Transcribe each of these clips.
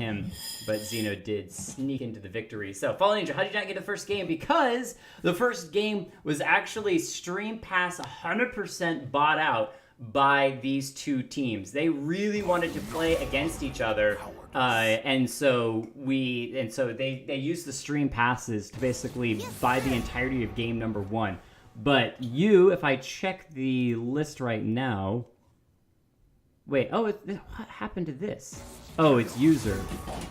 him, but Xeno did sneak into the victory. So, Fallen Angel, how did you not get the first game? Because the first game was actually Stream Pass 100% bought out by these two teams. They really wanted to play against each other, and so they used the Stream Passes to basically buy the entirety of game number 1. But if I check the list right now... Wait, what happened to this? Oh, it's user.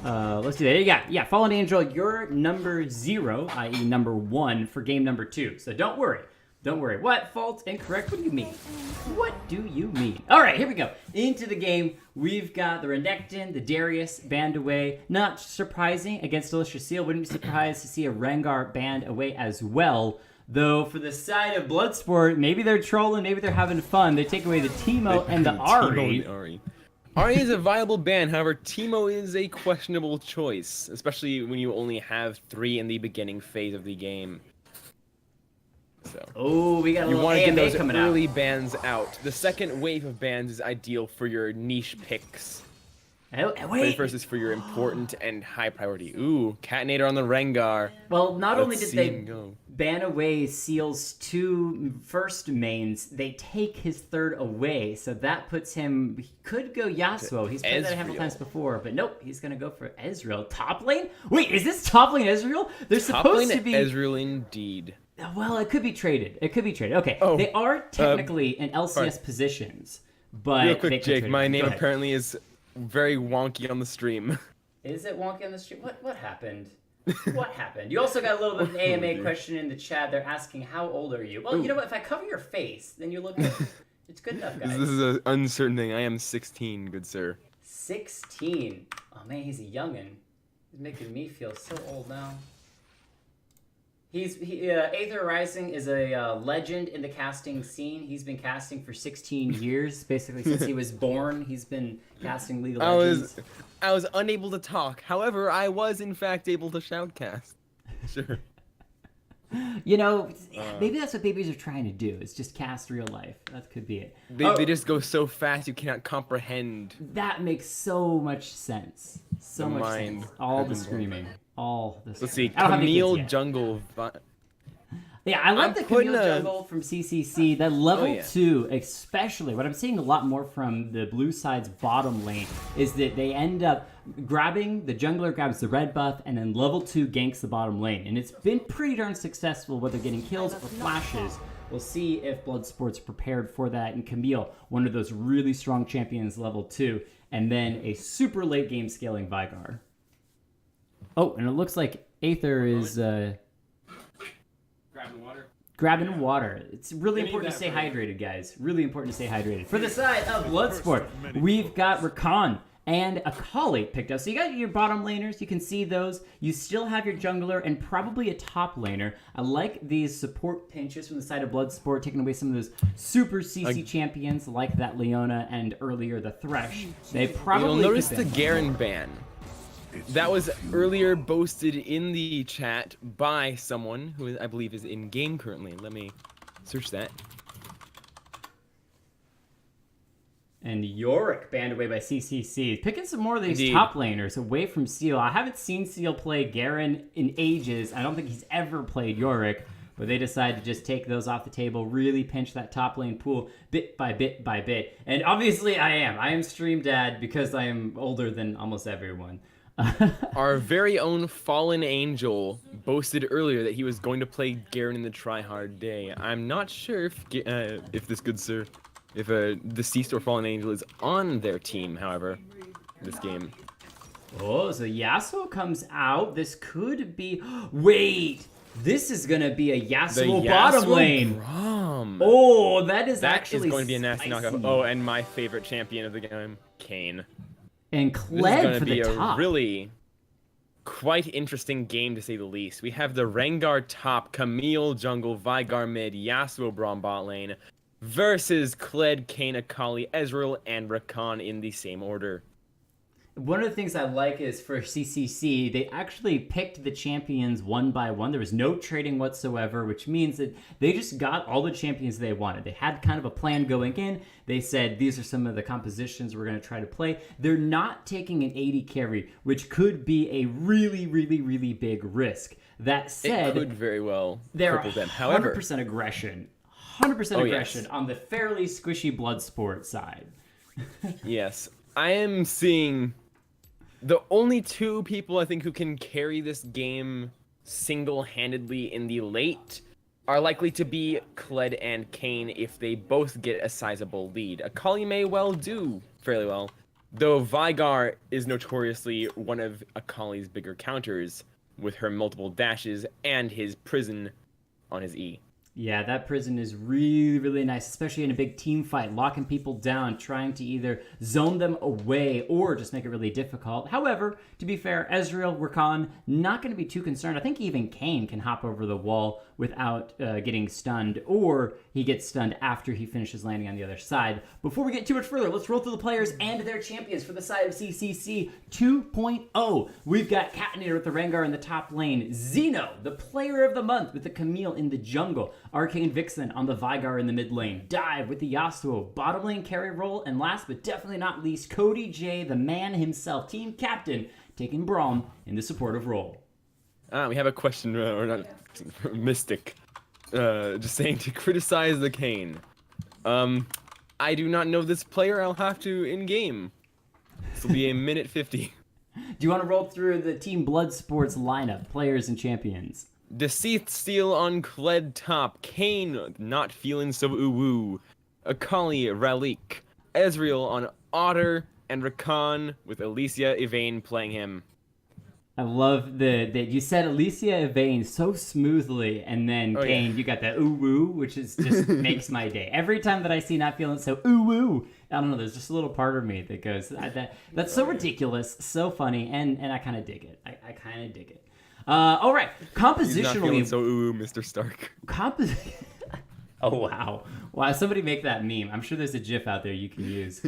Let's do that. Yeah, Fallen Angel, you're number 0, i.e. number 1 for game number 2. So don't worry. What? Fault? Incorrect? What do you mean? What do you mean? All right, here we go. Into the game, we've got the Renekton, the Darius banned away. Not surprising against Delicious Seal. Wouldn't be surprised to see a Rengar banned away as well. Though, for the side of Bloodsport, maybe they're trolling, maybe they're having fun. They take away the Teemo and the Ahri. Ahri is a viable ban, however, Teemo is a questionable choice, especially when you only have 3 in the beginning phase of the game. So, we got a little you want to get those coming early out. bans out. The second wave of bans is ideal for your niche picks. Wait. But first is for your important and high priority. Ooh, Catinator on the Rengar. Well, not only did they go. ban away Seal's 2 first mains, they take his 3rd away, so that puts him... He could go Yasuo. He's played that a handful of times before, but nope, he's going to go for Ezreal. Top lane? Wait, is this top lane Ezreal? They're supposed to be... Ezreal indeed. Well, it could be traded. Okay, they are technically in LCS positions, but... Real quick, Jake, my name apparently is very wonky on the stream. Is it wonky on the stream? What happened? What happened? You also got a little bit of an AMA question in the chat. They're asking, how old are you? Well, you know what? If I cover your face, then you look good. It's good enough, guys. This is an uncertain thing. I am 16, good sir. 16? Oh, man, he's a youngin'. He's making me feel so old now. Aether Rising is a legend in the casting scene. He's been casting for 16 years, basically since he was born. He's been casting League of Legends. I was unable to talk. However, I was in fact able to shoutcast. Sure. Maybe that's what babies are trying to do. Is just cast real life. That could be it. They just go so fast you cannot comprehend. That makes so much sense. So much sense. All the screaming. Let's see, Camille Jungle. Yeah, I like the Camille Jungle from CCC. That level 2, especially, what I'm seeing a lot more from the blue side's bottom lane is that they end up grabbing, the jungler grabs the red buff, and then level 2 ganks the bottom lane. And it's been pretty darn successful, whether getting kills or flashes. We'll see if Bloodsport's prepared for that. And Camille, one of those really strong champions, level 2. And then a super late game scaling Vigar. Oh, and it looks like Aether is grabbing water. It's really important to stay hydrated, guys. Really important to stay hydrated. For the side of Bloodsport, we've got Rakan and Akali picked up. So you got your bottom laners. You can see those. You still have your jungler and probably a top laner. I like these support pinches from the side of Bloodsport, taking away some of those super CC champions like that Leona and earlier the Thresh. They probably... You'll notice the Garen ban. That was earlier boasted in the chat by someone who I believe is in game currently. Let me search that. And Yorick banned away by CCC. Picking some more of these top laners away from Seal. I haven't seen Seal play Garen in ages. I don't think he's ever played Yorick. But they decided to just take those off the table, really pinch that top lane pool bit by bit by bit. And obviously I am stream dad because I am older than almost everyone. Our very own Fallen Angel boasted earlier that he was going to play Garen in the tryhard day. I'm not sure if this good sir, if Deceased or Fallen Angel is on their team, however, this game. Oh, so Yasuo comes out. This could be... Wait! This is going to be a Yasuo bottom lane. Braum. Oh, that is going to be a nasty knockout. Oh, and my favorite champion of the game, Kayn. And Kled for the top. This is going to be a really quite interesting game, to say the least. We have the Rengar top, Camille jungle, Vigar mid, Yasuo Braum bot lane, versus Kled, Kayn, Akali, Ezreal, and Rakan in the same order. One of the things I like is for CCC, they actually picked the champions one by one. There was no trading whatsoever, which means that they just got all the champions they wanted. They had kind of a plan going in. They said, these are some of the compositions we're going to try to play. They're not taking an 80 carry, which could be a really, really, really big risk. That said, it could very well they're cripple them. However, 100% aggression. 100% aggression on the fairly squishy Bloodsport side. Yes. I am seeing the only two people I think who can carry this game single-handedly in the late are likely to be Kled and Kane if they both get a sizable lead. Akali may well do fairly well, though Vigar is notoriously one of Akali's bigger counters with her multiple dashes and his prison on his E. Yeah, that prison is really, really nice, especially in a big team fight, locking people down, trying to either zone them away or just make it really difficult. However, to be fair, Ezreal, Rakan, not going to be too concerned. I think even Kane can hop over the wall without getting stunned, or he gets stunned after he finishes landing on the other side. Before we get too much further, let's roll through the players and their champions for the side of CCC 2.0. We've got Katnir with the Rengar in the top lane, Zeno, the player of the month with the Camille in the jungle, Arcane Vixen on the Vigar in the mid lane, Dive with the Yasuo, bottom lane carry role, and last but definitely not least, Cody J, the man himself, team captain, taking Braum in the supportive role. We have a question, or not, Mystic, just saying to criticize the Kane. I do not know this player. I'll have to in-game. This will be a minute 50. Do you want to roll through the Team Bloodsport's lineup, players and champions? Deceased Steel on Kled top. Kane not feeling so ooh-woo. Akali Ralik. Ezreal on Otter and Rakan with Alicia Yvain playing him. I love that you said Alicia Yvain so smoothly, and then Kane, you got that ooh woo, which is just makes my day. Every time that I see not feeling so ooh woo, I don't know, there's just a little part of me that goes, that's so ridiculous, so funny, and I kind of dig it. I kind of dig it. All right, compositionally. He's not feeling so ooh, Mr. Stark. Oh wow, somebody make that meme. I'm sure there's a GIF out there you can use.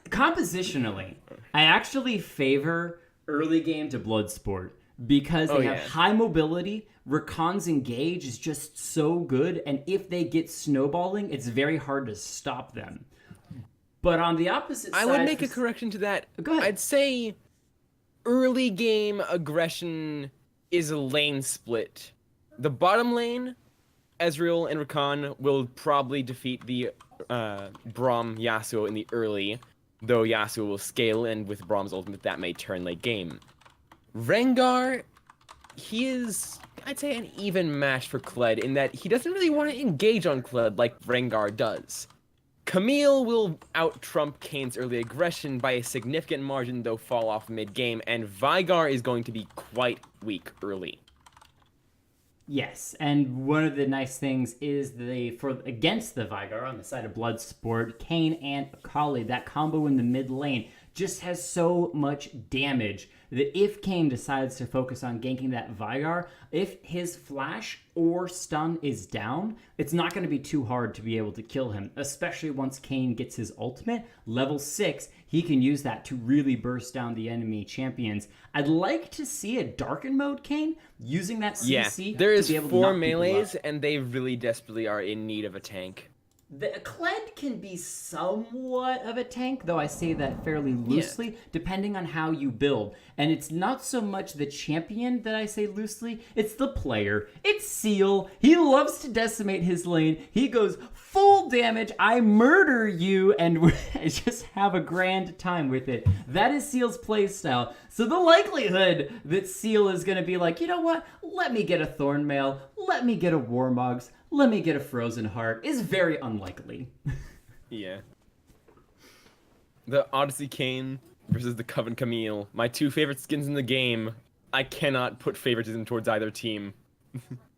Compositionally, I actually favor early game to Bloodsport because they have high mobility. Rakan's engage is just so good, and if they get snowballing, it's very hard to stop them. But on the opposite side, I would make a correction to that. Go ahead. I'd say early game aggression is a lane split. The bottom lane, Ezreal and Rakan will probably defeat the Braum Yasuo in the early, though Yasuo will scale, and with Braum's ultimate, that may turn late game. Rengar, he is, I'd say, an even match for Kled in that he doesn't really want to engage on Kled like Rengar does. Camille will out-trump Kane's early aggression by a significant margin, though fall off mid-game, and Vigar is going to be quite weak early. Yes, and one of the nice things is against the Vigar on the side of Bloodsport, Kane and Akali, that combo in the mid lane just has so much damage that if Kane decides to focus on ganking that Vigar, if his flash or stun is down, it's not going to be too hard to be able to kill him, especially once Kane gets his ultimate. Level 6, he can use that to really burst down the enemy champions. I'd like to see a Darken mode Kane using that CC there is to be able 4 to knock melees, people up. and they really desperately are in need of a tank. The Kled can be somewhat of a tank, though I say that fairly loosely, depending on how you build. And it's not so much the champion that I say loosely, it's the player. It's Seal. He loves to decimate his lane. He goes full damage, I murder you, and just have a grand time with it. That is Seal's playstyle. So the likelihood that Seal is going to be like, you know what, let me get a Thornmail, let me get a Warmogs, let me get a Frozen Heart is very unlikely. Yeah. The Odyssey Kane versus the Coven Camille. My 2 favorite skins in the game. I cannot put favoritism towards either team.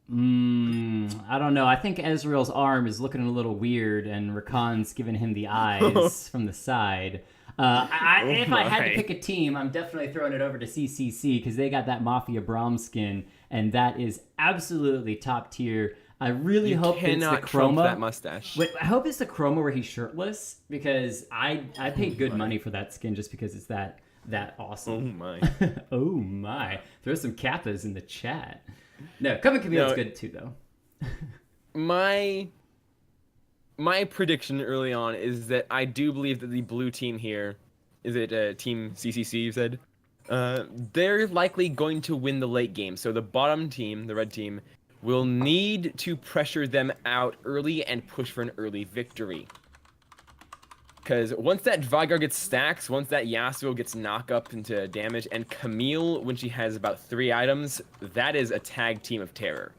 I don't know. I think Ezreal's arm is looking a little weird, and Rakan's giving him the eyes from the side. If I had to pick a team, I'm definitely throwing it over to CCC because they got that Mafia Braum skin, and that is absolutely top tier. I really You hope it's the cannot trump chroma. that mustache. Wait, I hope it's the chroma where he's shirtless because I paid good money for that skin just because it's that Oh awesome. my. Oh my! Throw some kappas in the chat. No, Coven Camille's No. good too though. My prediction early on is that I do believe that the blue team here, is it team CCC you said? They're likely going to win the late game. So the bottom team, the red team, will need to pressure them out early and push for an early victory. Because once that Vygar gets stacks, once that Yasuo gets knocked up into damage, and Camille, when she has about 3 items, that is a tag team of terror.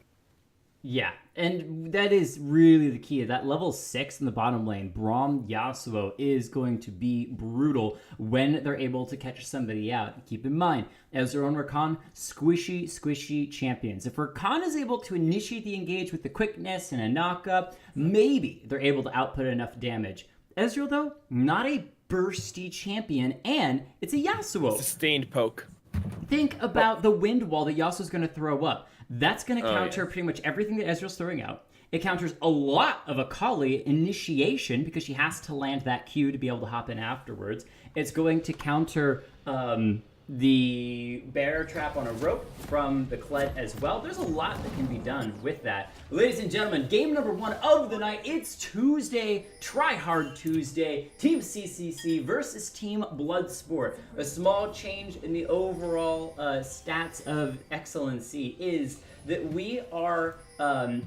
Yeah, and that is really the key. That level 6 in the bottom lane, Braum Yasuo, is going to be brutal when they're able to catch somebody out. Keep in mind, Ezreal and Rakan, squishy champions. If Rakan is able to initiate the engage with the quickness and a knock-up, maybe they're able to output enough damage. Ezreal, though, not a bursty champion, and it's a Yasuo. Sustained poke. Think about the wind wall that Yasuo's going to throw up. That's going to counter yeah. pretty much everything that Ezreal's throwing out. It counters a lot of Akali initiation because she has to land that Q to be able to hop in afterwards. It's going to counter the bear trap on a rope from the Kled as well. There's a lot that can be done with that. Ladies and gentlemen, game number 1 of the night. It's Tuesday, Try Hard Tuesday. Team CCC versus Team Bloodsport. A small change in the overall stats of XLNC is that we are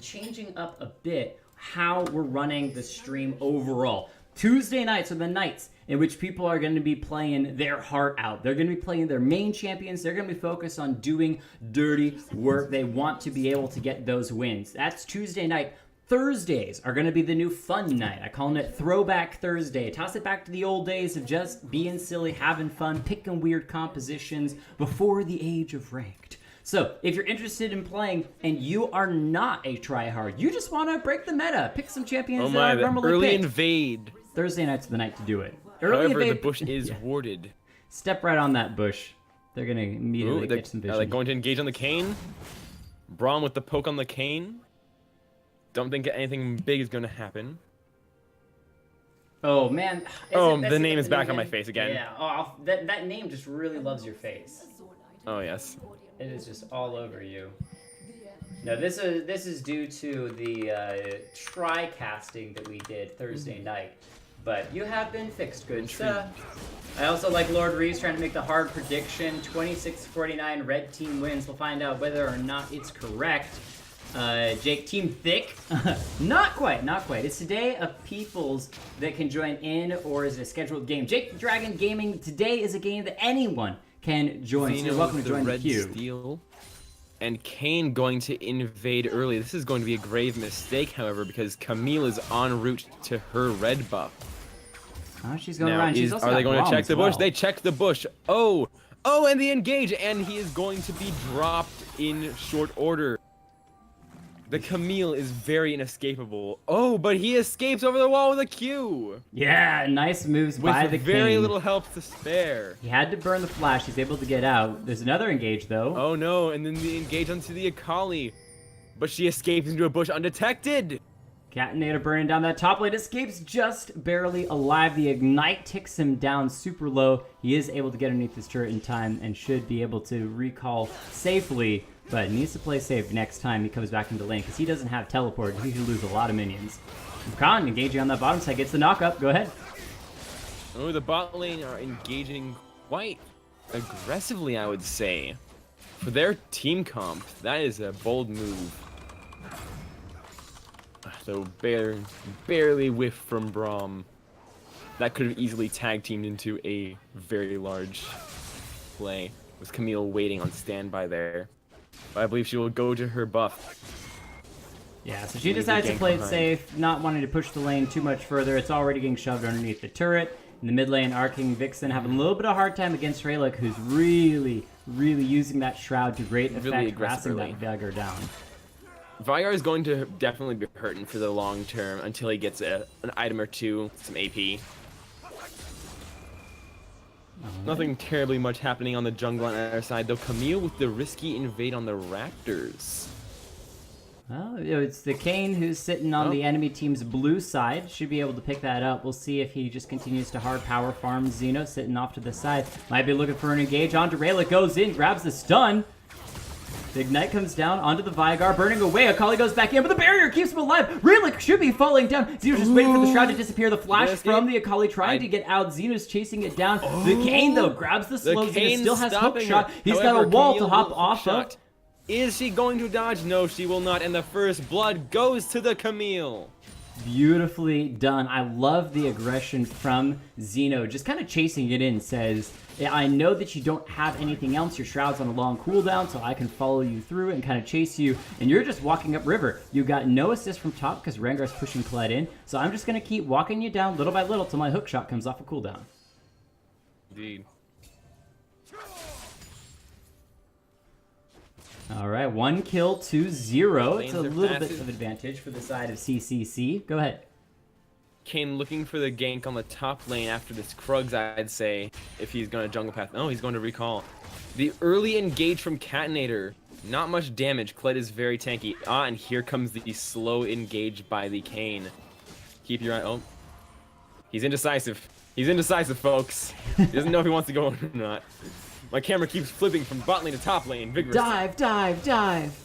changing up a bit how we're running the stream overall. Tuesday nights are the nights in which people are going to be playing their heart out. They're going to be playing their main champions. They're going to be focused on doing dirty work. They want to be able to get those wins. That's Tuesday night. Thursdays are going to be the new fun night. I call it Throwback Thursday. Toss it back to the old days of just being silly, having fun, picking weird compositions before the age of ranked. So, if you're interested in playing and you are not a tryhard, you just want to break the meta, pick some champions Oh my, that are the normally early picked. invade. Thursday night's the night to do it. Early However, the invade- bush is Yeah. warded. Step right on that bush. They're going to immediately Ooh, get some vision. are they going to engage on the Kayn? Braum with the poke on the Kayn. Don't think anything big is going to happen. Oh, man. The name is back on my face again. Yeah. Oh, that name just really loves your face. Oh, yes. It is just all over you. No, this is due to the try-casting that we did Thursday night. But you have been fixed, good sir. I also like Lord Reeves trying to make the hard prediction. 26-49 red team wins. We'll find out whether or not it's correct. Jake, Team Thick? Not quite. It's today of peoples that can join in, or is it a scheduled game? Jake the Dragon Gaming, today is a game that anyone can join. So you're welcome to join the red queue. Steel. And Kayn going to invade early. This is going to be a grave mistake, however, because Camille is en route to her red buff. Oh, she's going Now, around. She's also are they got going to Braum check as the bush? well. They checked the bush. Oh, and they engage, and he is going to be dropped in short order. The Camille is very inescapable. Oh, but he escapes over the wall with a Q. Yeah, nice moves With by the very king. little help to spare. He had to burn the flash. He's able to get out. There's another engage, though. Oh no, and then they engage onto the Akali. But she escapes into a bush undetected. Catinator burning down that top lane. Escapes just barely alive. The Ignite ticks him down super low. He is able to get underneath this turret in time and should be able to recall safely, but needs to play safe next time he comes back into lane because he doesn't have teleport. He could lose a lot of minions. Khan engaging on that bottom side gets the knock-up. Go ahead. Oh, the bot lane are engaging quite aggressively, I would say. For their team comp, that is a bold move. Though barely whiff from Braum. That could have easily tag teamed into a very large play. With Camille waiting on standby there. But I believe she will go to her buff. Yeah, so she Leave the decides to gank play it behind. safe, not wanting to push the lane too much further. It's already getting shoved underneath the turret. In the mid lane, Arking Vixen having a little bit of hard time against Rayleigh, who's really using that shroud to great effect, Really harassing aggressively. that Veigar down. Vygar is going to definitely be hurting for the long term until he gets an item or two, some AP. Nothing terribly much happening on the jungle on our side, though Camille with the risky invade on the Raptors. Well, it's the Kane who's sitting on the enemy team's blue side. Should be able to pick that up. We'll see if he just continues to hard power farm. Xeno sitting off to the side. Might be looking for an engage. Onto Rayla goes in, grabs the stun. The Ignite comes down onto the Vigar, burning away. Akali goes back in, but the barrier keeps him alive. Rayla should be falling down. Xeno's just waiting for the Shroud to disappear. The flash from the Akali trying to get out. Xeno's chasing it down. The Kane, though, grabs the slow. Xeno still has hook shot. He's got a wall to hop off of. Is she going to dodge? No, she will not. And the first blood goes to the Camille. Beautifully done. I love the aggression from Xeno. Just kind of chasing it in. Says, yeah, I know that you don't have anything else. Your Shroud's on a long cooldown, so I can follow you through and kind of chase you. And you're just walking up river. You got no assist from top because Rengar's pushing Kled in. So I'm just going to keep walking you down little by little till my hook shot comes off a cooldown. Indeed. All right, 1 kill to 0. It's a little bit of advantage for the side of CCC. Go ahead. Kane looking for the gank on the top lane after this Krugs, I'd say, if he's going to jungle path. Oh, he's going to recall. The early engage from Catinator. Not much damage. Kled is very tanky. And here comes the slow engage by the Kane. Keep your eye. Oh. He's indecisive. He's indecisive, folks. He doesn't know if he wants to go or not. My camera keeps flipping from bot lane to top lane. Vigorously. Dive, dive, dive.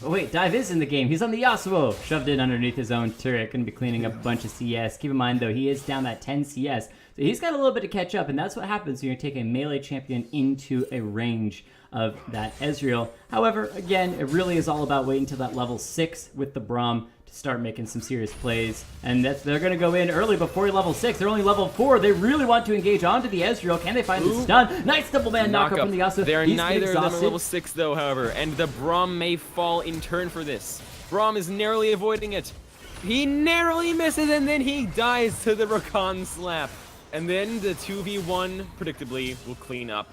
Oh wait, Dive is in the game. He's on the Yasuo. Shoved in underneath his own turret. Gonna be cleaning up a bunch of CS. Keep in mind though, he is down that 10 CS. So he's got a little bit to catch up, and that's what happens when you take a melee champion into a range of that Ezreal. However, again, it really is all about waiting until that level 6 with the Braum to start making some serious plays. And they're going to go in early before you're level 6. They're only level 4. They really want to engage onto the Ezreal. Can they find the stun? Nice double man knockup from the Yasuo. They're neither of them are level 6 though, however. And the Braum may fall in turn for this. Braum is narrowly avoiding it. He narrowly misses and then he dies to the Rakan slap. And then the 2v1, predictably, will clean up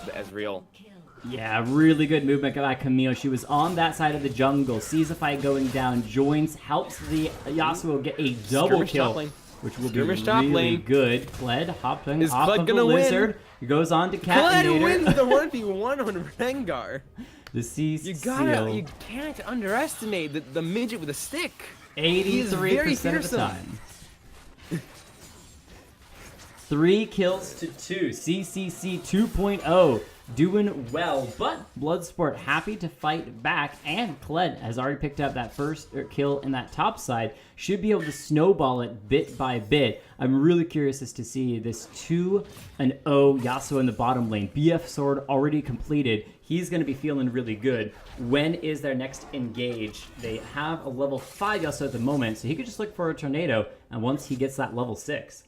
the Ezreal. Yeah, really good movement by Camille. She was on that side of the jungle, sees a fight going down, joins, helps the Yasuo get a double kill, which will be really good. Kled hopping off of the lizard. He goes on to Catinator. Kled wins the 1v1 on Rengar. The CC. You can't underestimate the midget with a stick. 83% of the time. 3 kills to 2. CCC 2.0. Doing well, but Bloodsport happy to fight back, and Kled has already picked up that first kill in that top side. Should be able to snowball it bit by bit. I'm really curious as to see this 2-0 Yasuo in the bottom lane. BF sword already completed. He's going to be feeling really good. When is their next engage? They have a level 5 Yasuo at the moment, so he could just look for a tornado, and once he gets that level 6.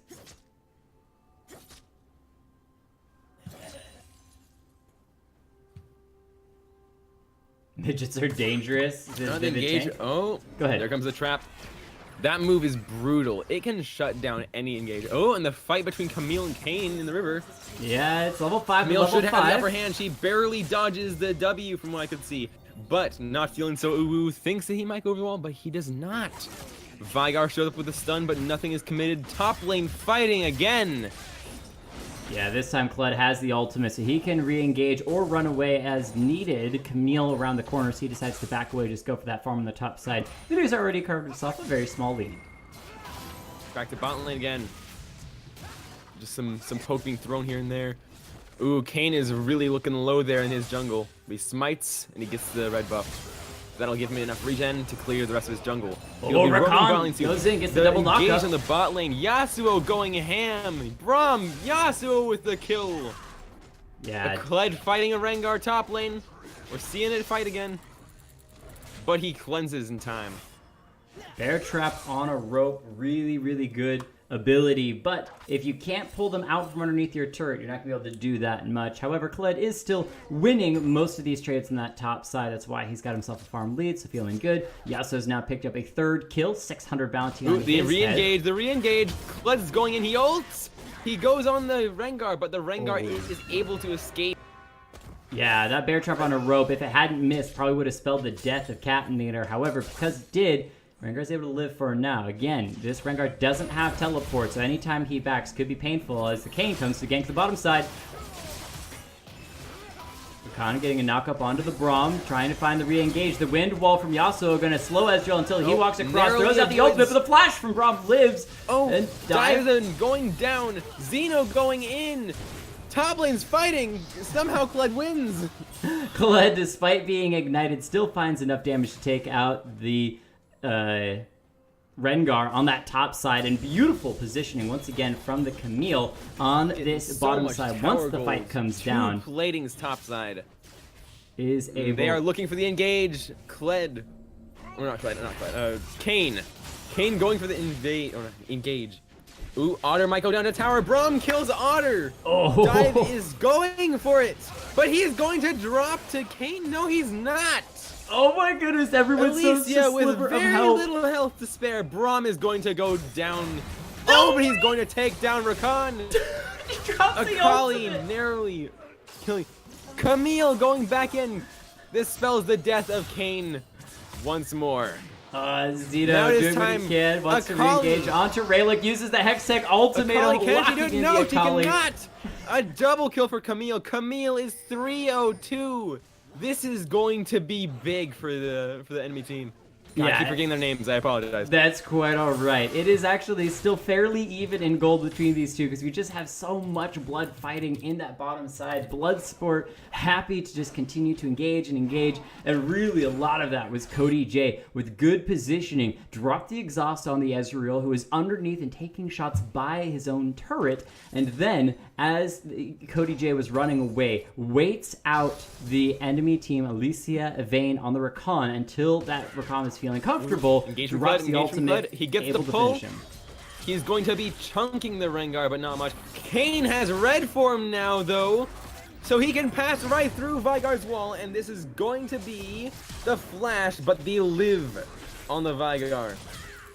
Midgets are dangerous. Engage. Oh, go ahead. There comes the trap. That move is brutal. It can shut down any engage. Oh, and the fight between Camille and Kane in the river. Yeah, it's level 5. Camille should have the upper hand. She barely dodges the W from what I could see. But not feeling so ooh, thinks that he might go over the wall, but he does not. Vigar showed up with a stun, but nothing is committed. Top lane fighting again. Yeah, this time Kled has the ultimate, so he can re-engage or run away as needed. Camille around the corner, so he decides to back away, just go for that farm on the top side. He's already carved himself a very small lead. Back to bottom lane again. Just some poke being thrown here and there. Ooh, Kane is really looking low there in his jungle. He smites, and he gets the red buff. That'll give him enough regen to clear the rest of his jungle. Oh, Rakan goes in, gets the double knockup. Engage on the bot lane. Yasuo going ham. Braum, Yasuo with the kill. Yeah. Kled fighting a Rengar top lane. We're seeing it fight again. But he cleanses in time. Bear trap on a rope. Really, really good ability, but if you can't pull them out from underneath your turret, you're not going to be able to do that much. However, Kled is still winning most of these trades on that top side. That's why he's got himself a farm lead, so feeling good. Yasuo's now picked up a 3rd kill, 600 bounty on his head. The re-engage. Kled's going in, he ults. He goes on the Rengar, but the Rengar is able to escape. Yeah, that bear trap on a rope, if it hadn't missed, probably would have spelled the death of Catinator. However, because it did, Rengar's able to live for now. Again, this Rengar doesn't have teleport, so anytime he backs could be painful as the Kane comes to gank the bottom side. Rakan getting a knock up onto the Braum, trying to find the re-engage. The wind wall from Yasuo going to slow Ezreal until he walks across, throws out the ultimate, but the flash from Braum lives. And dives in, going down. Xeno going in. Top lane's fighting. Somehow Kled wins. Kled, despite being ignited, still finds enough damage to take out the Rengar on that top side, and beautiful positioning once again from the Camille on this bottom side. Once the fight comes down, Plating's top side is able. They are looking for the engage. Kled, or not Kled, Kayn. Kayn going for the engage. Ooh, Otter might go down to tower. Braum kills Otter. Oh, Dive is going for it, but he is going to drop to Kayn. No, he's not. Oh my goodness, everyone's so with very little health to spare. Braum is going to go down. Oh, but he's going to take down Rakan. He drops the Akali ultimate. narrowly killing. Camille going back in. This spells the death of Kayn once more. Zito doing what he can, wants to re-engage onto Rayleigh, uses the Hextech ultimate, locking in the Akali. He cannot. A double kill for Camille. Camille is 302. This is going to be big for the enemy team. God, I keep forgetting their names. I apologize. That's quite all right. It is actually still fairly even in gold between these two because we just have so much blood fighting in that bottom side. Bloodsport happy to just continue to engage, and really a lot of that was Cody J with good positioning. Dropped the exhaust on the Ezreal, who is underneath and taking shots by his own turret, and then as Cody J was running away, waits out the enemy team, Alicia, Vayne on the Rakan until that Rakan is feeling comfortable. Drops the ultimate, he gets able the to pull. finish him. He's going to be chunking the Rengar, but not much. Kayn has red form now, though, so he can pass right through Vygar's wall, and this is going to be the flash, but the live on the Vygar.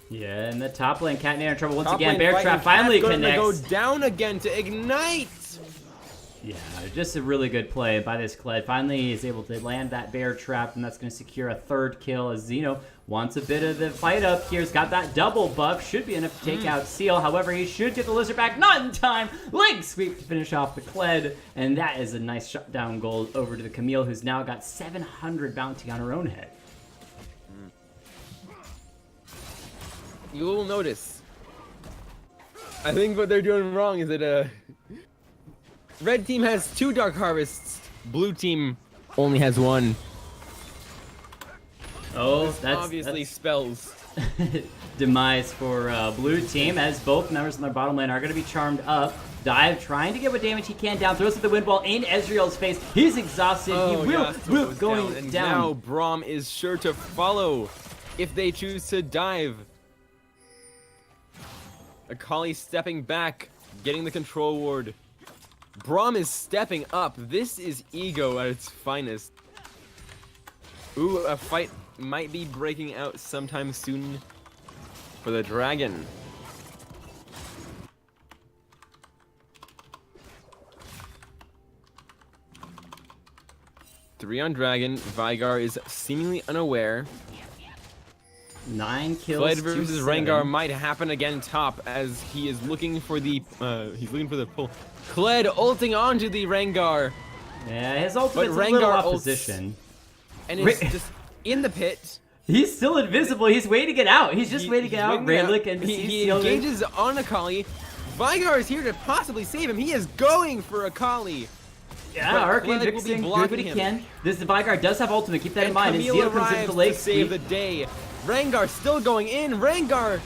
Yeah, and the top lane, Katnir in trouble once again. Bear Trap finally connects. Go down again to ignite. Yeah, just a really good play by this Kled. Finally, he is able to land that Bear Trap, and that's going to secure a third kill as Xeno wants a bit of the fight up here. He's got that double buff. Should be enough to take out Seal. However, he should get the Lizard back. Not in time. Leg sweep to finish off the Kled, and that is a nice shutdown goal over to the Camille, who's now got 700 bounty on her own head. You will notice, I think what they're doing wrong is that red team has 2 Dark Harvests, blue team only has 1. Oh, that's obviously spells. Demise for blue team, as both members in their bottom lane are going to be charmed up. Dive trying to get what damage he can down, throws at the wind wall in Ezreal's face. He's exhausted. He will going down. And now Braum is sure to follow if they choose to dive. Akali stepping back, getting the control ward. Braum is stepping up. This is ego at its finest. Ooh, a fight might be breaking out sometime soon for the dragon. Three on dragon. Vygar is seemingly unaware. 9 kills. Kled versus Rengar might happen again top as he is looking for the pull. Kled ulting onto the Rengar. Yeah, his ultimate's a little off position. And is just in the pit. He's still invisible. He's waiting to get out. He's just waiting to get out. Rayleigh and he engages on Akali. Vygar is here to possibly save him. He is going for Akali. Yeah, Arcane Vixen, do what he can. The Vygar does have ultimate. Keep that in mind. Camille as Zeo comes into the lake to save the day. Rengar still going in. Rengar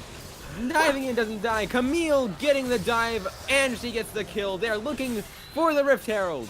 diving in, doesn't die. Camille getting the dive, and she gets the kill. They're looking for the Rift Herald.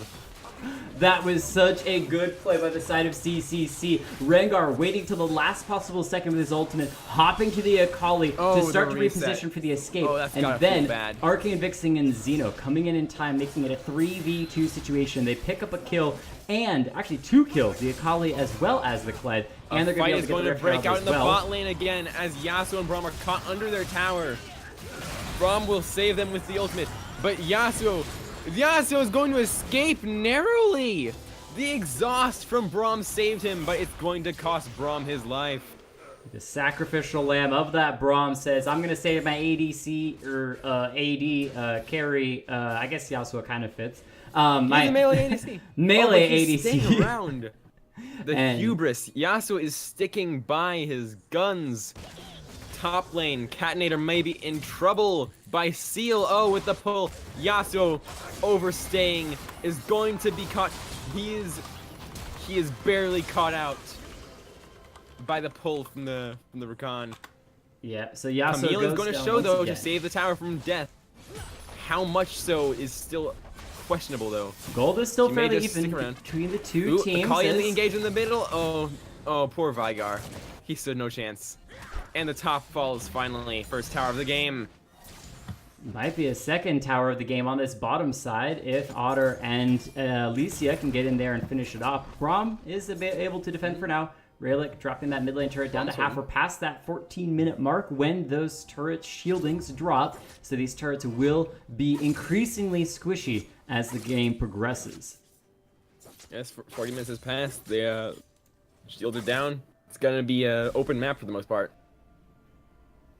That was such a good play by the side of CCC. Rengar waiting till the last possible second with his ultimate, hopping to the Akali to start to reposition for the escape. And then Arcane Vixen and Xeno coming in time, making it a 3v2 situation. They pick up a kill, and actually 2 kills, the Akali as well as the Kled. And they're going to break out in the bot lane again as Yasuo and Braum are caught under their tower. Braum will save them with the ultimate, but Yasuo is going to escape narrowly. The exhaust from Braum saved him, but it's going to cost Braum his life. The sacrificial lamb of that Braum says, I'm going to save my ADC or AD carry. I guess Yasuo kind of fits. He's a melee ADC. Melee he's ADC. staying around. The And- hubris. Yasuo is sticking by his guns. Top lane, Catinator may be in trouble by Seal. Oh, with the pull. Yasuo overstaying is going to be caught. He is barely caught out by the pull from the Rakan. Yeah, so Yasuo Camille goes is going to down show once though again. to save the tower from death. How much so is still questionable though. Gold is still She may fairly just even stick around. between the two Ooh, teams. Akali as- engaged in the middle. Oh, poor Vigar. He stood no chance. And the top falls finally. First tower of the game. Might be a second tower of the game on this bottom side if Otter and Alicia can get in there and finish it off. Braum is able to defend for now. Relic dropping that mid lane turret down to half. We're past that 14-minute mark when those turret shieldings drop. So these turrets will be increasingly squishy as the game progresses. Yes, 40 minutes has passed. They shielded down. It's gonna be an open map for the most part.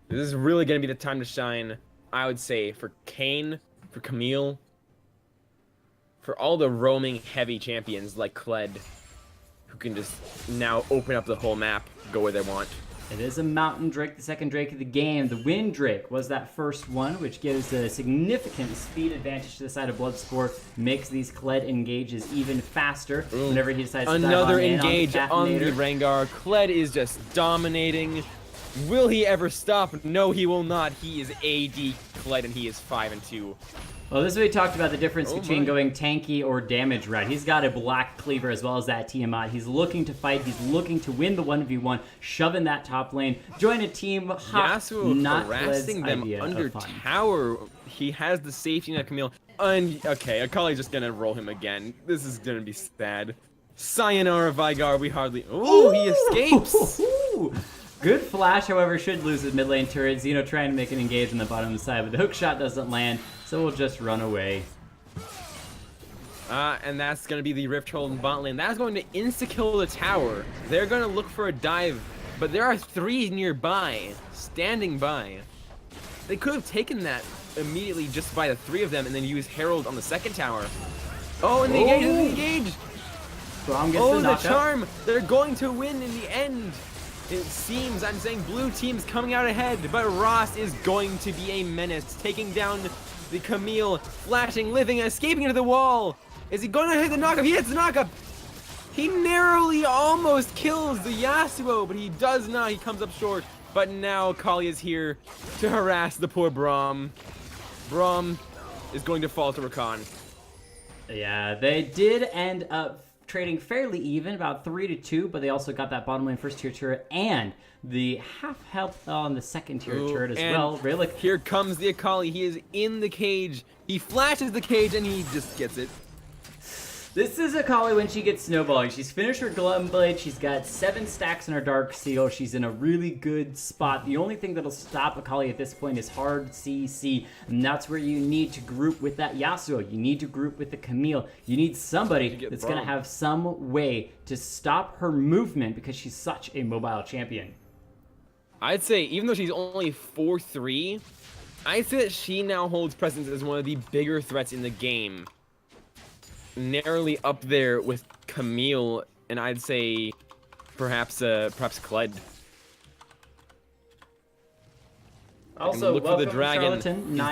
This is really gonna be the time to shine, I would say, for Kayn, for Camille, for all the roaming heavy champions like Kled, who can just now open up the whole map, go where they want. It is a Mountain Drake, the second Drake of the game. The Wind Drake was that first one, which gives a significant speed advantage to the side of Bloodsport, makes these Kled engages even faster whenever he decides to dive Another on in engage on the Caffeinator. Rengar. Kled is just dominating. Will he ever stop? No, he will not. He is AD Kled and he is 5-2. Well, this is what we talked about, the difference between my. going tanky or damage route. He's got a black cleaver as well as that Tiamat. He's looking to fight. He's looking to win the 1v1, shove in that top lane, join a team. Yasuo not harassing Kled's them idea under of fun. tower. He has the safety net, Camille. And okay, Akali's just gonna roll him again. This is gonna be sad. Sayonara, Vigar. We hardly. Oh, he escapes. Good flash, however, should lose his mid lane turret. Xeno trying to make an engage on the bottom side, but the hook shot doesn't land, so we'll just run away. And that's gonna be the Rift Troll in bot lane. That's going to insta-kill the tower. They're gonna look for a dive, but there are 3 nearby, standing by. They could have taken that immediately just by the 3 of them and then use Herald on the second tower. Oh, and the engage, and the engage! Braum gets Oh, the the knockup. charm! They're going to win in the end! It seems, I'm saying blue team's coming out ahead, but Ross is going to be a menace, taking down the Camille, flashing, living, escaping into the wall! Is he going to hit the knockup? He hits the knockup! He narrowly almost kills the Yasuo, but he does not. He comes up short. But now Kali is here to harass the poor Braum. Braum is going to fall to Rakan. Yeah, they did end up trading fairly even, about 3-2, but they also got that bottom lane first tier turret and the half health on the second tier turret as and well. Relic. Here comes the Akali. He is in the cage. He flashes the cage and he just gets it. This is Akali when she gets snowballing. She's finished her Glumblade. She's got 7 stacks in her Dark Seal. She's in a really good spot. The only thing that'll stop Akali at this point is hard CC, and that's where you need to group with that Yasuo. You need to group with the Camille. You need somebody that's going to have some way to stop her movement because she's such a mobile champion. I'd say, even though she's only 4-3, I'd say that she now holds presence as one of the bigger threats in the game. Narrowly up there with Camille, and I'd say perhaps Kled. Also, look for the dragon. He's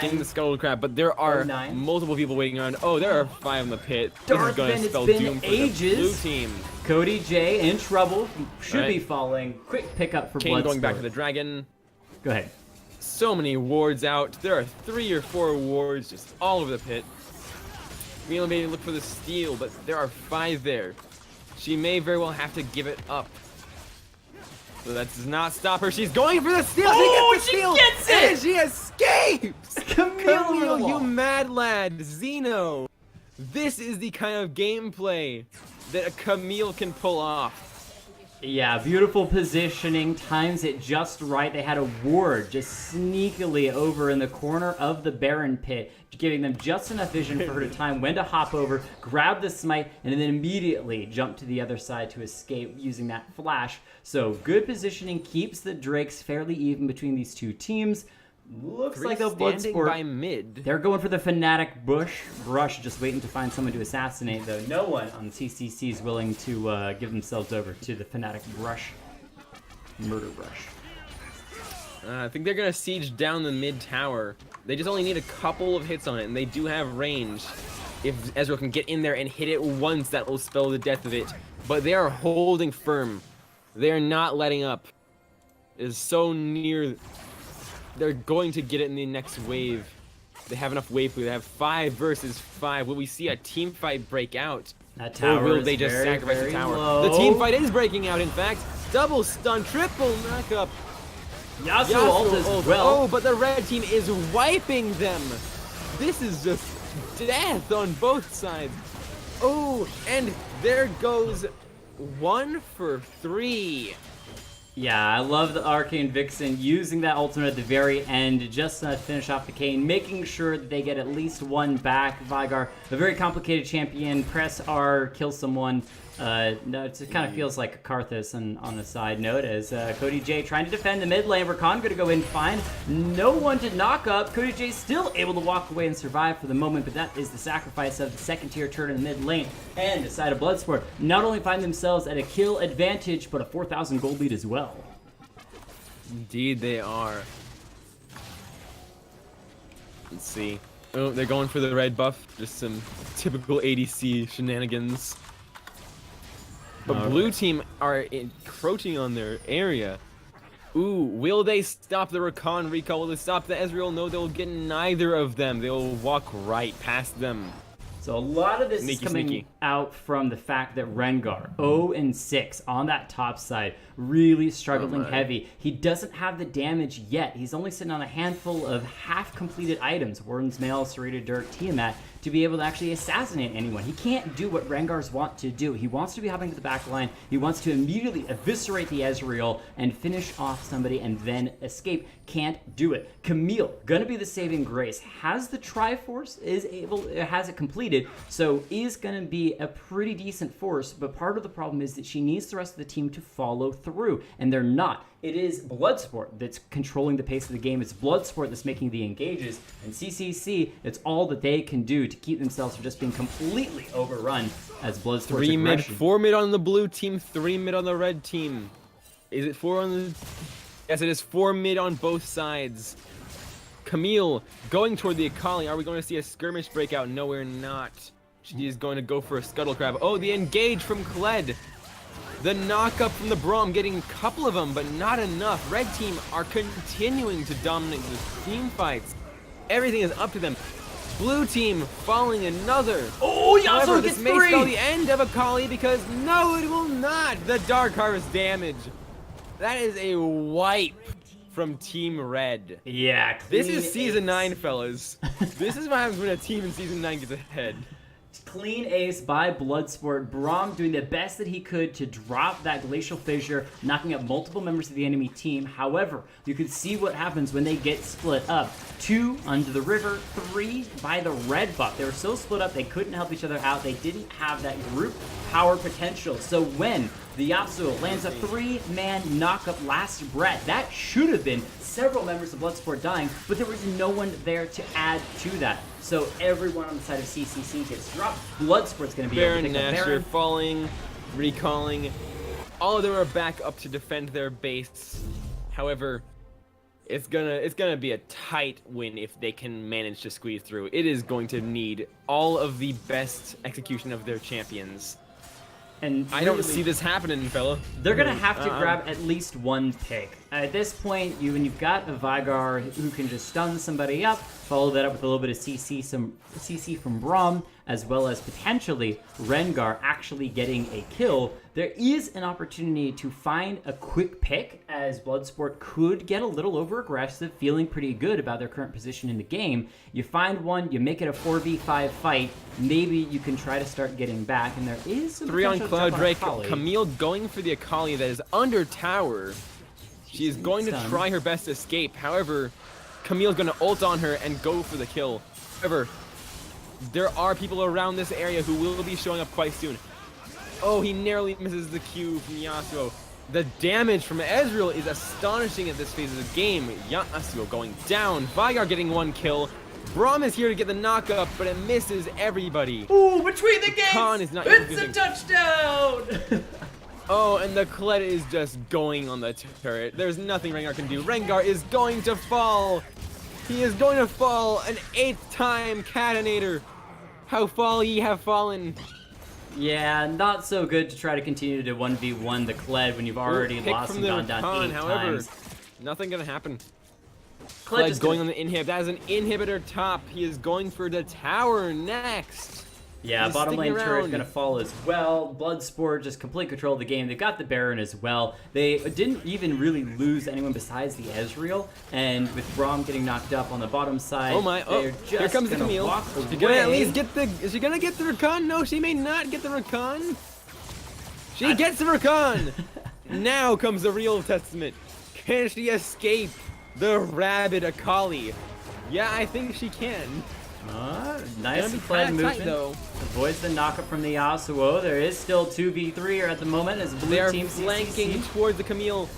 getting the scuttle crab, but there are 9. multiple people waiting around. Oh, there are 5 in the pit. Darth this is going Ben, to it's spell been doom for ages. the blue team. Cody J in trouble. Should be Right. falling. Quick pickup for Kayn Bloodsport. going back to the dragon. Go ahead. So many wards out. There are 3 or 4 wards just all over the pit. Camille may look for the steal, but there are 5 there. She may very well have to give it up. So that does not stop her. She's going for the steal. Oh, she gets the she steal. gets And she escapes. Camille, you Camille. mad lad. Xeno. This is the kind of gameplay that a Camille can pull off. Yeah, beautiful positioning, times it just right. They had a ward just sneakily over in the corner of the Baron pit, giving them just enough vision for her to time when to hop over, grab the smite, and then immediately jump to the other side to escape using that flash. So good positioning keeps the Drakes fairly even between these two teams. Looks Three like a standing Bloodsport. by mid. They're going for the Fnatic Rush, just waiting to find someone to assassinate, though. No one on CCC is willing to give themselves over to the Fnatic Rush. Murder Rush. I think they're going to siege down the mid tower. They just only need a couple of hits on it, and they do have range. If Ezreal can get in there and hit it once, that will spell the death of it. But they are holding firm. They are not letting up. It is so near. They're going to get it in the next wave. They have enough wave pool. They have 5 versus 5. Will we see a team fight break out? That tower or will they just sacrifice the tower? The team fight is breaking out, in fact. Double stun, triple knockup. Yasuo ult as well. Oh, but the red team is wiping them. This is just death on both sides. Oh, and there goes 1 for 3. Yeah, I love the Arcane Vixen using that ultimate at the very end just to finish off the Kayn, making sure that they get at least one back. Veigar, a very complicated champion, press R, kill someone. No, it kind of feels like Karthus. And on a side note, as Cody J trying to defend the mid lane, Rakan going to go in fine. No one to knock up. Cody J still able to walk away and survive for the moment, but that is the sacrifice of the second tier turn in the mid lane. And the side of Bloodsport not only find themselves at a kill advantage, but a 4,000 gold lead as well. Indeed they are. Let's see. Oh, they're going for the red buff. Just some typical ADC shenanigans. But blue team are encroaching on their area. Ooh, will they stop the Rakan recall? Will they stop the Ezreal? No, they'll get neither of them. They'll walk right past them. So a lot of this is coming sneaky. out from the fact that Rengar, 0-6 on that top side, really struggling heavy. He doesn't have the damage yet. He's only sitting on a handful of half-completed items, Warden's Mail, Serrated Dirt, Tiamat, to be able to actually assassinate anyone. He can't do what Rengars want to do. He wants to be hopping to the back line. He wants to immediately eviscerate the Ezreal and finish off somebody and then escape. Can't do it. Camille, gonna be the saving grace. Has the Triforce, has it completed, so is gonna be a pretty decent force, but part of the problem is that she needs the rest of the team to follow through, and they're not. It is Bloodsport that's controlling the pace of the game. It's Bloodsport that's making the engages. And CCC, it's all that they can do to keep themselves from just being completely overrun as Bloodsport's 3 mid, aggression. 4 mid on the blue team, 3 mid on the red team. Is it 4 on the... Yes, it is 4 mid on both sides. Camille going toward the Akali. Are we going to see a skirmish breakout? No, we're not. She is going to go for a scuttle crab. Oh, the engage from Kled. The knock-up from the Braum, getting a couple of them, but not enough. Red team are continuing to dominate the team fights. Everything is up to them. Blue team falling another. Oh, Yasuo However, gets this may 3! spell the end of Akali because no, it will not. The Dark Harvest damage. That is a wipe from Team Red. Yeah, This clean is Season ace. 9, fellas. This is what happens when a team in Season 9 gets ahead. Clean ace by Bloodsport. Braum doing the best that he could to drop that Glacial Fissure, knocking up multiple members of the enemy team. However, you can see what happens when they get split up. 2 under the river, 3 by the red buff. They were so split up they couldn't help each other out. They didn't have that group power potential. So when the Yasuo lands a 3-man knockup last breath, that should have been several members of Bloodsport dying, but there was no one there to add to that. So everyone on the side of CCC gets dropped. Bloodsport's going to be able to Baron pick up Nashor Baron. falling, recalling. All of them are back up to defend their base. However, it's gonna be a tight win if they can manage to squeeze through. It is going to need all of the best execution of their champions. And I don't really, see this happening, fella. they're going to have to grab at least one pick. At this point, when you've got a Veigar who can just stun somebody up, follow that up with a little bit of CC from Braum, as well as potentially Rengar actually getting a kill, there is an opportunity to find a quick pick, as Bloodsport could get a little over-aggressive, feeling pretty good about their current position in the game. You find one, you make it a 4v5 fight, maybe you can try to start getting back, and there is some 3 on potential to jump Cloud Drake. Akali. Camille going for the Akali that is under tower. She is going to stunned. try her best to escape. However, Camille's going to ult on her and go for the kill. However, there are people around this area who will be showing up quite soon. Oh, he narrowly misses the Q from Yasuo. The damage from Ezreal is astonishing at this phase of the game. Yasuo going down. Vygar getting 1 kill. Braum is here to get the knockup, but it misses everybody. Ooh, between the gates! Khan is not it's a touchdown! Oh, and the Colette is just going on the turret. There's nothing Rengar can do. Rengar is going to fall. He is going to fall. An 8th time Catinator. How fall ye have fallen. Yeah, not so good to try to continue to 1v1 the Kled when you've already lost and gone down 8 times. Nothing gonna happen. Kled's going on the inhib. That is an inhibitor top. He is going for the tower next. Yeah, He's bottom lane turret around. gonna fall as well. Bloodsport just complete control of the game. They've got the Baron as well. They didn't even really lose anyone besides the Ezreal. And with Braum getting knocked up on the bottom side, oh my! Oh, here comes the Camille. Is she gonna at least get the? Is she gonna get the recon? No, she may not get the recon. She gets the recon. Now comes the real testament. Can she escape the rabid Akali? Yeah, I think she can. Nice Kled movement. Though. Avoids the knockup from the Yasuo. There is still 2v3 at the moment as blue they are team flanking CCC. towards the Camille.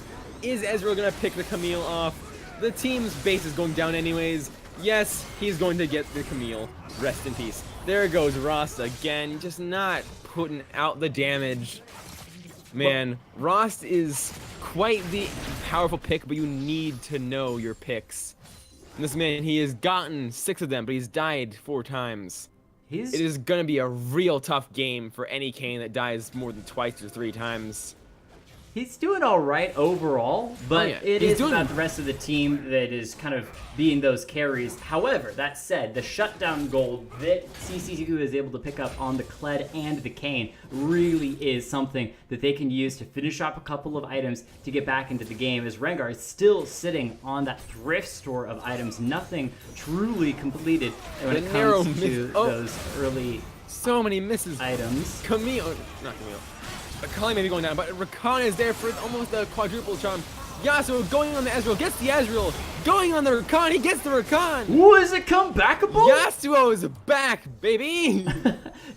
Is Ezreal gonna pick the Camille off? The team's base is going down anyways. Yes, he's going to get the Camille. Rest in peace. There goes Ross again, just not putting out the damage. Man, Ross is quite the powerful pick, but you need to know your picks. This man, he has gotten 6 of them, but he's died 4 times. It is gonna be a real tough game for any Kane that dies more than 2 or 3 times. He's doing all right overall, but it is about the rest of the team that is kind of being those carries. However, that said, the shutdown gold that CCC is able to pick up on the Kled and the Kane really is something that they can use to finish up a couple of items to get back into the game, as Rengar is still sitting on that thrift store of items. Nothing truly completed when it comes to those early so many misses. Items. Camille, not Camille. Akali may be going down, but Rakan is there for almost a quadruple charm. Yasuo going on the Ezreal, gets the Ezreal, going on the Rakan, he gets the Rakan! Ooh, is it comebackable? Yasuo is back, baby!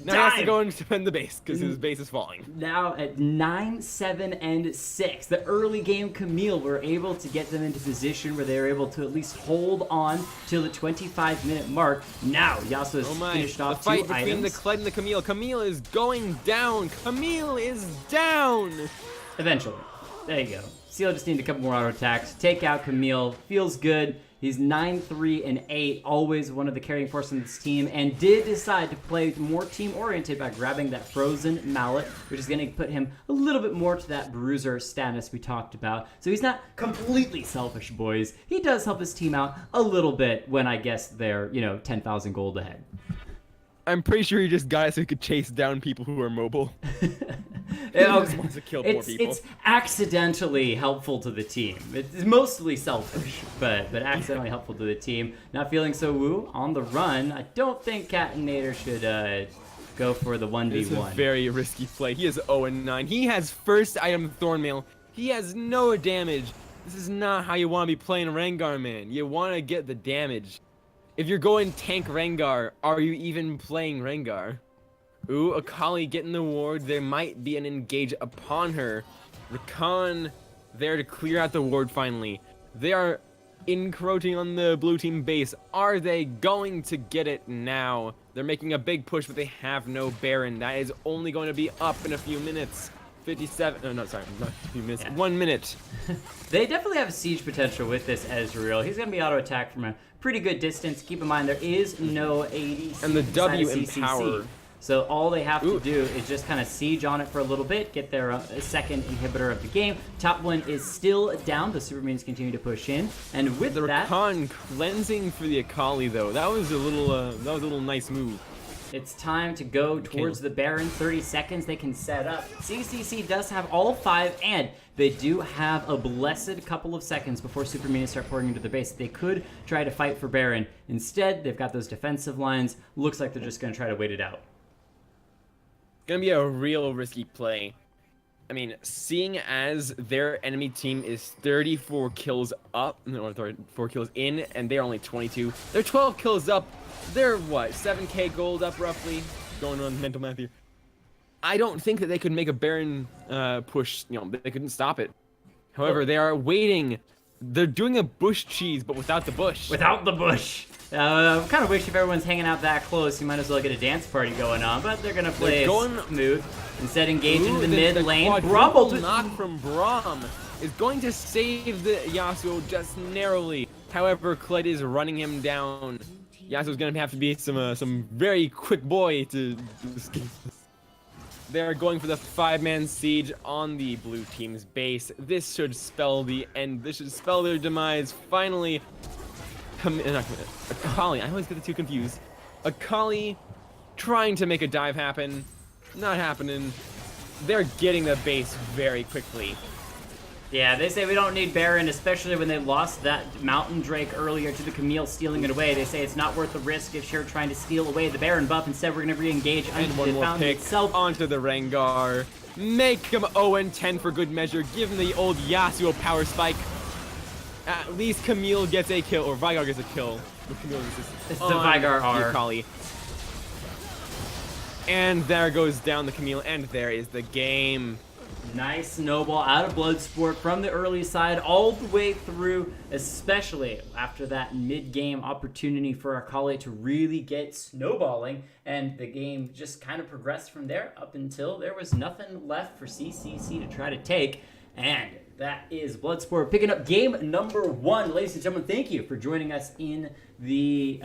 Now he has to go and defend the base, because his base is falling. Now at 9, 7, and 6, the early game Camille were able to get them into position where they were able to at least hold on till the 25-minute mark. Now Yasuo's finished off 2 items. The fight between the Kled and the Camille. Camille is going down. Camille is down. Eventually. There you go. Seal just needed a couple more auto attacks. Take out Camille. Feels good. He's 9, 3, and 8. Always one of the carrying force on this team, and did decide to play more team-oriented by grabbing that frozen mallet, which is going to put him a little bit more to that bruiser status we talked about. So he's not completely selfish, boys. He does help his team out a little bit when I guess they're, 10,000 gold ahead. I'm pretty sure he just got it so he could chase down people who are mobile. He just wants to kill more people. It's accidentally helpful to the team. It's mostly selfish, but accidentally helpful to the team. Not feeling so woo on the run. I don't think Catinator should go for the 1v1. It's a very risky play. He is 0-9. He has first item Thornmail. He has no damage. This is not how you want to be playing Rengar, man. You want to get the damage. If you're going tank Rengar, are you even playing Rengar? Ooh, Akali getting the ward. There might be an engage upon her. Rakan there to clear out the ward finally. They are encroaching on the blue team base. Are they going to get it now? They're making a big push, but they have no Baron. That is only going to be up in a few minutes. 57, oh no, sorry, not a few minutes, 1 minute. They definitely have siege potential with this Ezreal. He's going to be auto attack from a pretty good distance. Keep in mind, there is no ADC. And the W in CCC. power. So all they have to do is just kind of siege on it for a little bit, get their second inhibitor of the game. Top one is still down. The super minions continue to push in, and with the that, Rakan cleansing for the Akali though. That was a little nice move. It's time to go towards the Baron. 30 seconds they can set up. CCC does have all 5, and they do have a blessed couple of seconds before super minions start pouring into the base. They could try to fight for Baron. Instead, they've got those defensive lines. Looks like they're just going to try to wait it out. Gonna be a real risky play. I mean, seeing as their enemy team is 34 kills up, no, 4 kills in, and they're only 22. They're 12 kills up. They're what, 7k gold up roughly? Going on mental math here. I don't think that they could make a Baron push. You know, they couldn't stop it. However, they are waiting. They're doing a bush cheese, but without the bush. Without the bush. I kind of wish if everyone's hanging out that close, you might as well get a dance party going on. But they're gonna play smooth. Instead, engage into the mid lane. Brumble knock from Braum is going to save the Yasuo just narrowly. However, Kled is running him down. Yasuo's gonna have to be some very quick boy to escape this. They're going for the 5-man siege on the blue team's base. This should spell the end. This should spell their demise. Finally, Akali. I always get the two confused. Akali trying to make a dive happen. Not happening. They're getting the base very quickly. Yeah, they say we don't need Baron, especially when they lost that Mountain Drake earlier to the Camille stealing it away. They say it's not worth the risk if you're trying to steal away the Baron buff. Instead, we're going to re-engage and one more pick onto the Rengar. Make him 0-10 for good measure. Give him the old Yasuo power spike. At least Camille gets a kill, or Veigar gets a kill. It's the Veigar R. Akali. And there goes down the Camille, and there is the game. Nice snowball out of Bloodsport from the early side all the way through, especially after that mid-game opportunity for Akali to really get snowballing, and the game just kind of progressed from there up until there was nothing left for CCC to try to take, and that is Bloodsport picking up game number 1. Ladies and gentlemen, thank you for joining us in the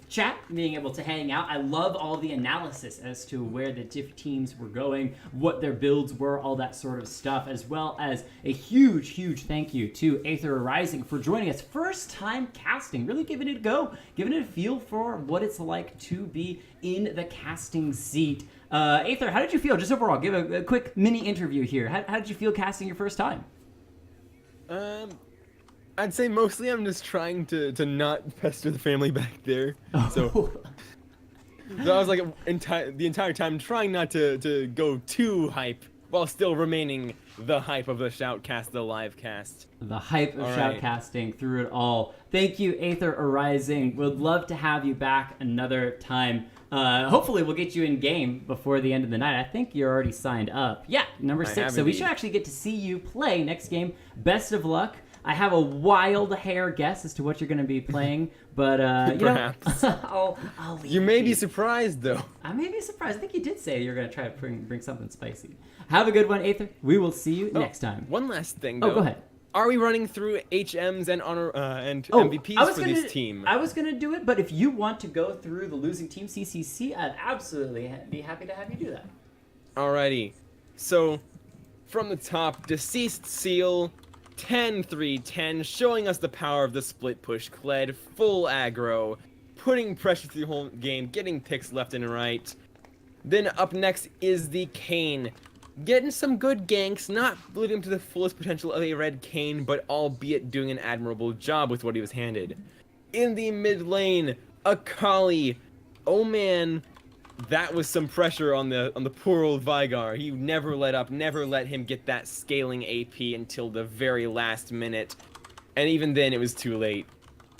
chat, being able to hang out. I love all the analysis as to where the diff teams were going, what their builds were, all that sort of stuff, as well as a huge thank you to Aether Rising for joining us. First time casting, really giving it a go, giving it a feel for what it's like to be in the casting seat. Aether, how did you feel? Just overall, give a quick mini interview here. How did you feel casting your first time? I'd say mostly I'm just trying to not pester the family back there. So I was like the entire time trying not to go too hype while still remaining the hype of the Shoutcast, the live cast. The hype of Shoutcasting through it all. Thank you, Aether Arising. Would love to have you back another time. Hopefully we'll get you in game before the end of the night. I think you're already signed up. Yeah, number 6. So we should actually get to see you play next game. Best of luck. I have a wild hair guess as to what you're going to be playing, but perhaps. I'll leave you may be surprised though. I may be surprised. I think you did say you're going to try to bring something spicy. Have a good one, Aether. We will see you next time. One last thing though. Oh, go ahead. Are we running through HMs and honor and MVPs for this team? I was going to do it, but if you want to go through the losing team CCC, I'd absolutely be happy to have you do that. Alrighty. So, from the top, Deceased Seal, 10-3-10, showing us the power of the split push Kled, full aggro, putting pressure through the whole game, getting picks left and right. Then up next is the Kayn. Getting some good ganks, not living to the fullest potential of a red Kayn, but albeit doing an admirable job with what he was handed. In the mid lane, Akali. Oh man, that was some pressure on the poor old Veigar. He never let up, never let him get that scaling AP until the very last minute. And even then, it was too late.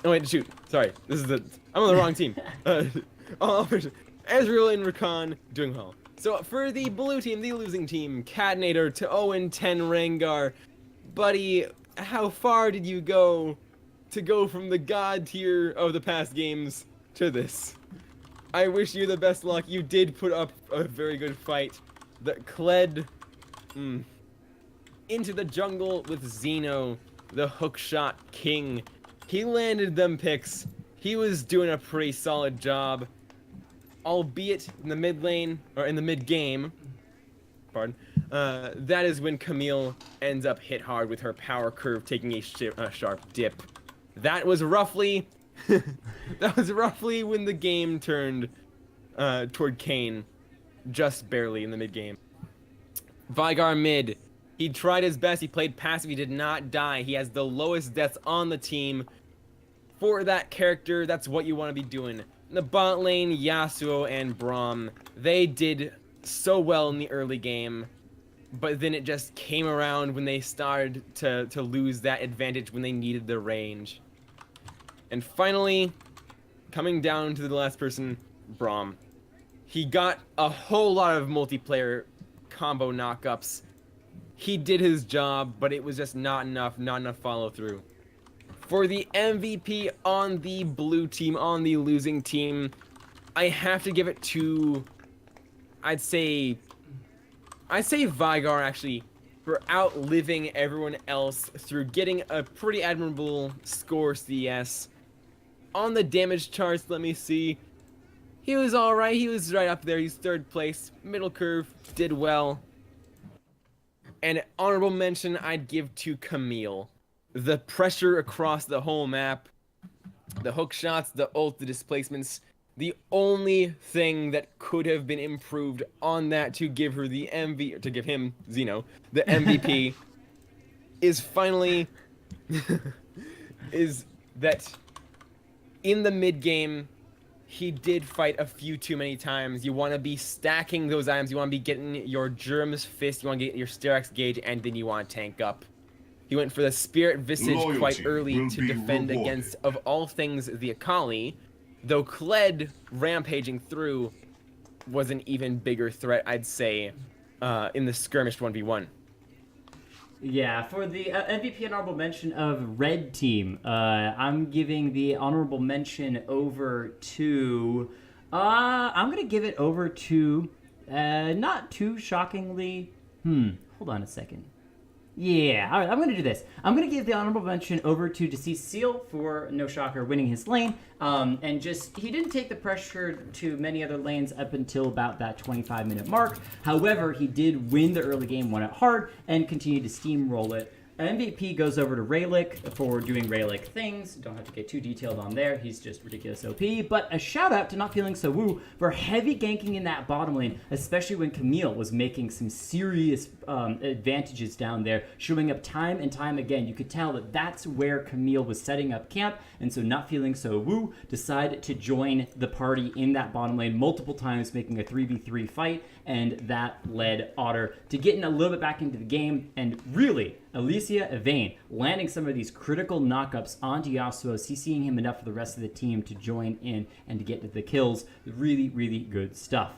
Oh wait, shoot. Sorry, I'm on the wrong team. Ezreal and Rakan doing well. So for the blue team, the losing team, Cadnator to 0-10 Rengar. Buddy, how far did you go to go from the god tier of the past games to this? I wish you the best luck. You did put up a very good fight. The Kled into the jungle with Xeno, the hookshot king. He landed them picks. He was doing a pretty solid job. Albeit in the mid lane, or in the mid game, pardon, that is when Camille ends up hit hard with her power curve, taking a sharp dip. That was roughly, when the game turned toward Kayn, just barely in the mid game. Veigar mid, he tried his best, he played passive, he did not die. He has the lowest deaths on the team. For that character, that's what you want to be doing. In the bot lane, Yasuo and Braum, they did so well in the early game, but then it just came around when they started to lose that advantage when they needed the range. And finally, coming down to the last person, Braum. He got a whole lot of multiplayer combo knockups. He did his job, but it was just not enough follow through. For the MVP on the blue team, on the losing team, I have to give it to, I'd say Vigar, actually, for outliving everyone else through getting a pretty admirable score CS. On the damage charts, let me see. He was alright, he was right up there, he's 3rd place, middle curve, did well. And honorable mention I'd give to Camille. The pressure across the whole map, the hook shots, the ult, the displacements, the only thing that could have been improved on that to give her the to give him, Zeno, the MVP, is finally, is that in the mid game, he did fight a few too many times. You want to be stacking those items, you want to be getting your Germ's Fist, you want to get your Sterex Gauge, and then you want to tank up. He went for the Spirit Visage quite early to defend against, of all things, the Akali, though Kled rampaging through was an even bigger threat, I'd say, in the skirmished 1v1. Yeah, for the MVP and honorable mention of Red Team, I'm giving the honorable mention over to... I'm going to give it over to, not too shockingly... hold on a second. Yeah, all right, I'm going to do this. I'm going to give the honorable mention over to Deceased Seal for, no shocker, winning his lane. And just, he didn't take the pressure to many other lanes up until about that 25-minute mark. However, he did win the early game, won it hard, and continued to steamroll it. MVP goes over to Raylick for doing Raylick things. Don't have to get too detailed on there. He's just ridiculous OP. But a shout out to Not Feeling So Woo for heavy ganking in that bottom lane, especially when Camille was making some serious advantages down there, showing up time and time again. You could tell that that's where Camille was setting up camp. And so Not Feeling So Woo decided to join the party in that bottom lane multiple times, making a 3v3 fight. And that led Otter to getting a little bit back into the game. And really, Alicia Evane landing some of these critical knockups onto Yasuo, CCing him enough for the rest of the team to join in and to get to the kills. Really, really good stuff.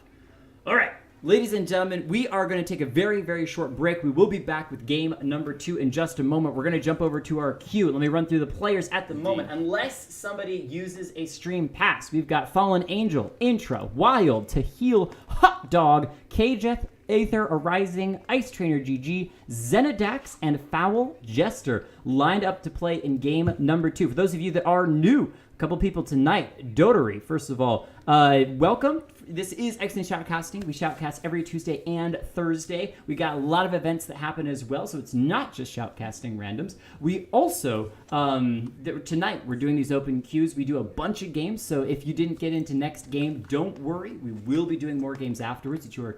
All right, ladies and gentlemen, we are going to take a very, very short break. We will be back with game number 2 in just a moment. We're going to jump over to our queue. Let me run through the players at the moment. Unless somebody uses a stream pass, we've got Fallen Angel, Intra, Wild, Tahil, Hot Dog, Kjeth, Aether, Arising, Ice Trainer GG, Xenodax, and Foul Jester lined up to play in game number 2. For those of you that are new, a couple people tonight. Dotary, first of all, welcome. This is XLNC Shoutcasting. We shoutcast every Tuesday and Thursday. We got a lot of events that happen as well, so it's not just shoutcasting randoms. We also, tonight, we're doing these open queues. We do a bunch of games, so if you didn't get into next game, don't worry. We will be doing more games afterwards that you are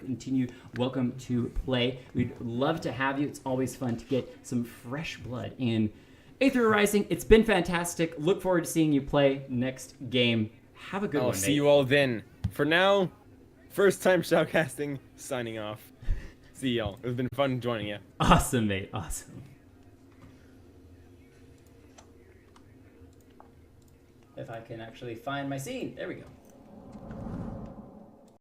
welcome to play. We'd love to have you. It's always fun to get some fresh blood in Aether Rising. It's been fantastic. Look forward to seeing you play next game. Have a good one, mate. I'll see you all then. For now, first time shoutcasting, signing off. See y'all. It's been fun joining you. Awesome, mate. Awesome. If I can actually find my scene. There we go.